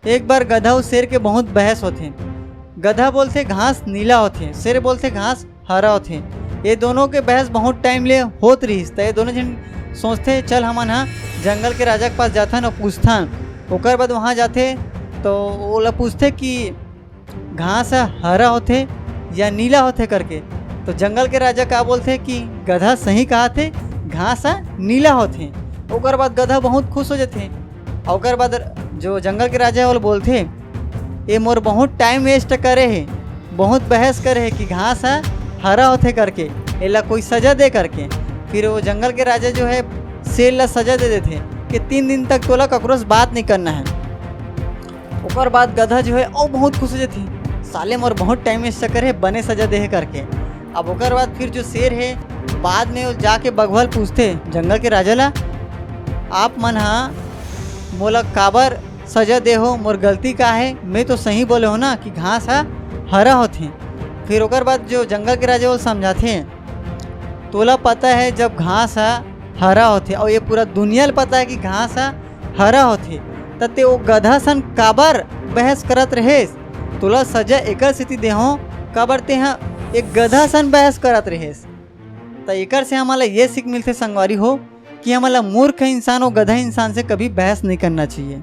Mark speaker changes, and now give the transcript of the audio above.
Speaker 1: एक बार गधा और शेर के बहुत बहस होथे। गधा बोलते घास नीला होथे, शेर बोलते घास हरा होथे। ये दोनों के बहस बहुत टाइम ले होत रहीस। तो ये दोनों जन सोचते चल हमन हाँ जंगल के राजा के पास जाथन और पूछथन। ओकर बाद वहाँ जाते तो ओला पूछते कि घास हरा होथे या नीला होथे करके। तो जंगल के राजा का बोलते कि गधा सही कहा थे, घास नीला होथे। ओकर बाद गधा बहुत खुश हो जाते। ओकर बाद जो जंगल के राजा है वो बोलते ये मोर बहुत टाइम वेस्ट करे है, बहुत बहस करे है कि घास हरा होथे करके, एला कोई सजा दे करके। फिर वो जंगल के राजा जो है शेर ला सजा दे देते कि 3 दिन तक तोला ककरो से बात नहीं करना है। ओकर बाद गधा जो है वो बहुत खुश हो जाते, साले मोर बहुत टाइम वेस्ट करे बने सजा दे करके। अब ओकर बाद फिर जो शेर है बाद में वो जाके बघवल पूछते जंगल के राजा ला, आप मन हाँ मोला काबर सजा दे हो, मोर गलती का है, मैं तो सही बोले हो ना कि घास हरा होथे। फिर ओकर बाद जो जंगल के राजा वो समझाते तोला पता है जब घास हरा होथे और ये पूरा दुनिया पता है कि घास हरा होथे, तते वो गधा सन काबर बहस करत रहेस, तोला सजा एकर स्थिति देहो काबर ते हाँ एक गधा सन बहस करत रहेस। तो एकर से हमारा ये सीख मिलते संगवारी हो कि हमारा मूर्ख इंसान और गधा इंसान से कभी बहस नहीं करना चाहिए।